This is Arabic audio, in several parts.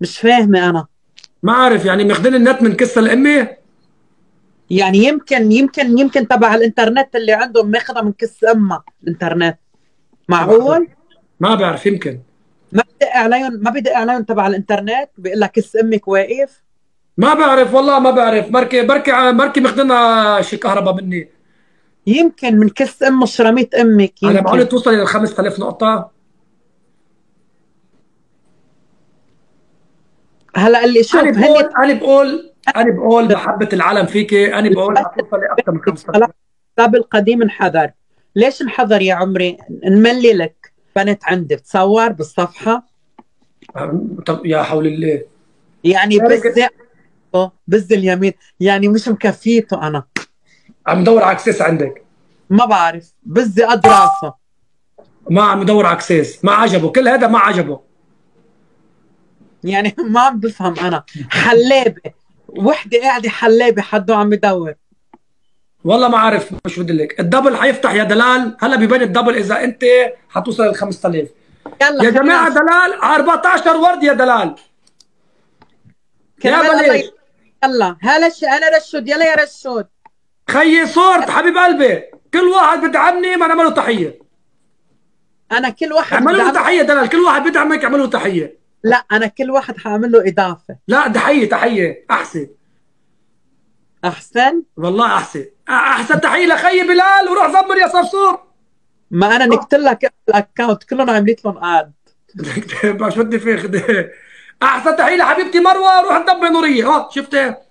مش فاهمة أنا. ما عارف يعني ماخذين النت من كسة الأمي. يعني يمكن تبع الإنترنت اللي عندهم ماخذة من كس أمها الإنترنت. ما بعرف. معقول؟ ما بعرف يمكن. ما بدق عليهم تبع الإنترنت بيقول لك كس أمك واقف. ما بعرف والله ما بعرف، بركي ماخذينها شي كهرباء مني. يمكن من كس أم شرميط أمك على معقولة يمكن. توصل إلى 5000 نقطة؟ هلا اللي شوف هني. أنا بقول محبة العالم فيكي، أنا بقول حتوصلي أكثر من 5000. الكتاب القديم انحذر. ليش انحذر يا عمري؟ نملي لك بنت عندي بتصور بالصفحة. طب يا حول الله. يعني ذلك بز اليمين، يعني مش مكفيته أنا. عم دور على اكسس عندك. ما بعرف بزي قد راسه. ما عم دور على اكسس، ما عجبه كل هذا، ما عجبه. يعني ما عم بفهم أنا. حلابة، وحدة قاعدة حلابة حده عم يدور. والله ما عارف، مش بدي لك الدبل حيفتح يا دلال، هلا بيبان الدبل اذا انت حتوصل ل 5000. يلا يا خلينا جماعه نشوف. دلال 14 ورد يا دلال. يا كرمال الله بليش. يلا هلا انا رشود، يلا يا رشود. خيي صورت حبيب قلبي، كل واحد بدعمني ما نعمل له تحيه. انا كل واحد اعملوا له بدعم. تحيه دلال، كل واحد بدعمك اعملوا له تحيه. لا انا كل واحد حاعمل له اضافه. لا تحيه، تحيه احسن. احسن. والله احسن، احسن تحيه لخيي بلال، وروح زمر يا صرصور. ما انا نكتب لك الاكونت كلهم عملت لهم اد. مش بدي فيك. احسن تحيه لحبيبتي مروه، روح انضبي نوريه، اه شفتها.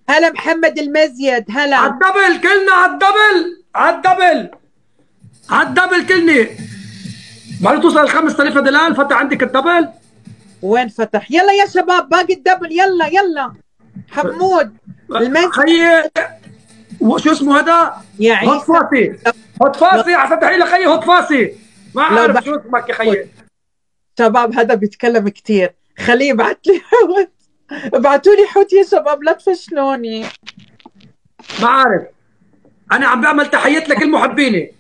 هلا محمد المزيد على هلا. الدبل كلنا، على الدبل، على الدبل، على الدبل كلني. بعد توصل ال 5000 دلال فتح عندك الدبل. وين فتح؟ يلا يا شباب باقي الدبل، يلا يلا. حمود المزيد. خيي شو اسمه هذا؟ يا هوت عيسى. فاسي. هوت فاسي، احسن تحيه لخيي هوت فاسي. ما لو عارف بعد شو اسمك يا خيي. شباب هذا بيتكلم كثير، خليه يبعث لي حوت. ابعتوا لي حوت يا شباب لا تفشلوني. ما عارف. انا عم بعمل تحيات لكل محبيني.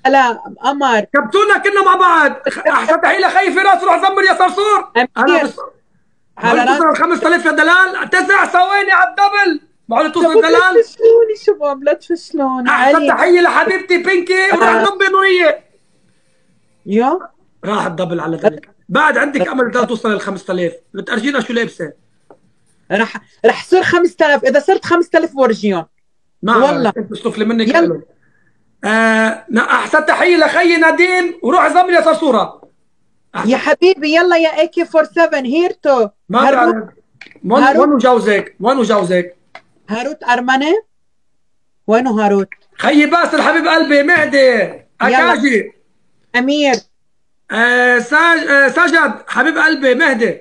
هلا قمر. كبتونا كلنا مع بعض. احسن تحيه لخيي فراس، روح زمر يا صرصور. انا امير بس. على معقول راس. توصل ال 5000 يا دلال؟ 9 ثواني على الدبل. معقول توصل شباب لا دلال؟ تفشلوني، شباب لا تفشلوني احسن علي. تحيه لحبيبتي بينكي، وروح آه. ضبي نوريه. يا راح الدبل على ذلك، بعد عندك امل لا توصل لل 5000، بتأرجينا شو لابسه. رح صير 5000، اذا صرت 5000 ورجيهم. ما والله. بعرف انت استفلي منك يلا له. احسن تحيه لخيي نديم، وروح زمر يا صرصوره. يا احسن. حبيبي يلا يا اي كي 47 هيرتو. ما هروت. بعرف. وين هاروت. جوزك؟ وين جوزك؟ هاروت ارمنه. وينه هاروت؟ خيي باسل حبيب قلبي مهدي يلا اكاجي. امير. سجد حبيب قلبي مهدي.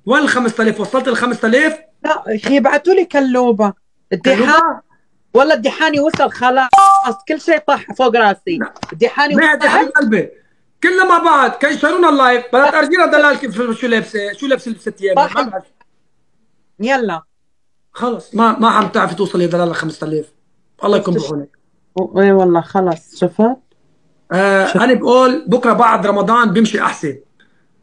وين ال 5000؟ وصلت ال 5000؟ لا اخي ابعتوا لي كلوبه. الدحان. كلوبا. والله الدحاني وصل خلاص. كل شيء طح فوق راسي. لا. الدحاني مهدي حبيب وصل. قلبي. كلنا مع بعض كيشترونا اللايف، بدها ترجينا دلال كيف شو لابسه، شو لابسه لبست يامه صح ما بعرف. يلا. خلص ما عم تعرفي توصلي يا دلال ل 5000. الله يكون شفت بعونك. اي والله خلص شفت. شفت. انا بقول بكره بعد رمضان بيمشي احسن.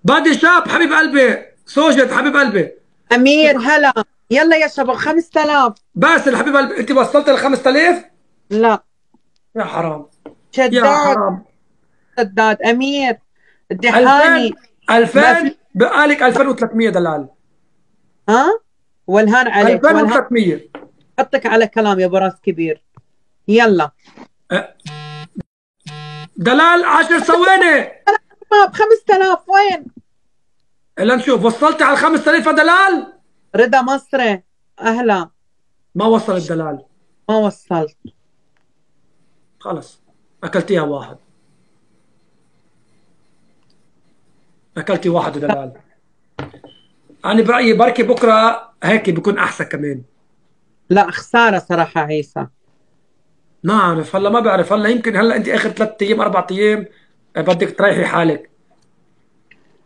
بادي شاب حبيب قلبي، سوجد حبيب قلبي. امير هلا. يلا يا شباب 5000. باسل حبيب قلبي، انت وصلت ل 5000؟ لا. يا حرام. يا شداد. حرام. شداد امير. 2000. الدحاني. ما في. 2000 بقالك 2300 دلال. ها. والهان عليك والهان. 2300. حطك على كلام يا براس كبير. يلا. أه، دلال 10 ثواني. ما ب 5000 وين؟ الا نشوف وصلتي على 5000 يا دلال. رضا مصري. اهلا. ما وصل الدلال. ما وصلت. خلص. اكلتيها واحد. اكلتي واحد يا دلال. انا برايي بركي بكره هيك بكون احسن كمان. لا خسارة صراحة عيسى. ما اعرف هلا، ما بعرف هلا، يمكن هلا انت اخر 3 ايام 4 ايام بدك تريحي حالك.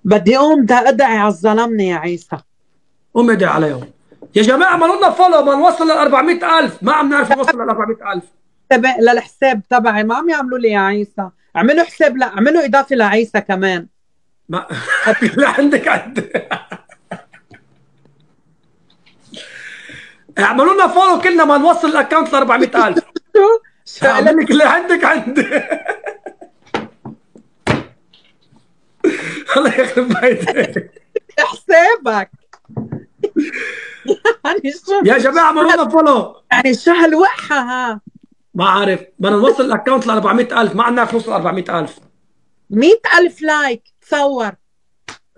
بدي اقوم دا ادعي على الظلمنة يا عيسى. قوم ادعي عليهم. يا جماعه عملوا لنا فولو، ما نوصل لل 400,000، ما عم نعرف نوصل لل 400,000. للحساب تبعي ما عم يعملوا لي يا عيسى. اعملوا حساب، لا اعملوا اضافة لعيسى كمان. ما لا عندك عد. اعملوا لنا فولو كلنا ما نوصل الاكونت ل 400,000. شو اعمل لك اللي عندك عندي. الله يخرب بيتك. حسابك. يعني شو يا جماعه اعملوا لنا فولو. يعني شو هالوقحة ها؟ ما عارف بدنا نوصل الاكونت ل 400,000، ما عندنا فلوس ل 400,000. 100,000 لايك تصور.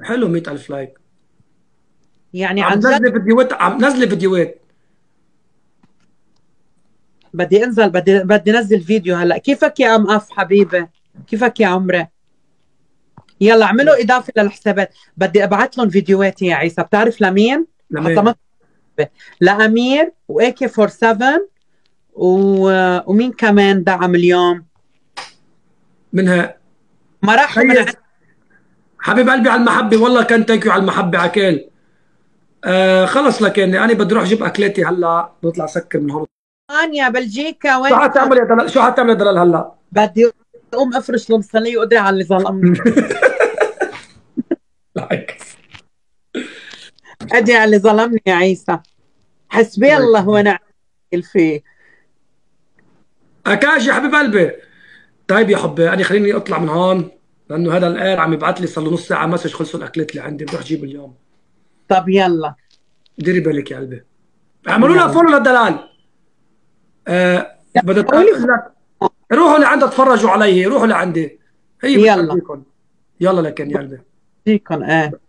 حلو 100,000 لايك. يعني عم عن نزلي جد فيديوهات، عم نزلي فيديوهات. بدي انزل، بدي انزل فيديو هلا. كيفك يا ام اف حبيبي؟ كيفك يا عمري؟ يلا اعملوا اضافه للحسابات. بدي ابعث لهم فيديوهات يا عيسى. بتعرف لمين؟ حتى لمين؟ ما لامير واي كي 47 ومين كمان دعم اليوم؟ منها ما راحوا من خيز. حبيب قلبي على المحبه، والله كان ثانك يو على المحبه عكال. خلص لكن انا بدي اروح اجيب اكلاتي هلا، بطلع سكر من هون. اسبانيا بلجيكا شو وينكم؟ حتعمل يا دلال؟ شو حتعمل يا دلال هلا؟ بدي اقوم افرش المصلية وادعي على اللي ظلمني. لايك. ادعي على اللي ظلمني يا عيسى. حسبي الله ونعم الوكيل فيه. اكاج يا حبيب قلبي. طيب يا حبي انا خليني اطلع من هون، لانه هذا القار عم يبعث لي صار له نص ساعه مسج خلصوا الاكلات اللي عندي، بدي اجيب اليوم. طب يلا ديري بالك يا قلبي. اعملوا لنا يلا فولو للدلال. بدك قولي لا، روحوا لعندها اتفرجوا علي، روحوا لعندي، هي يلا بتفرجيكم. يلا لكن يا قلبي. فيكم ايه.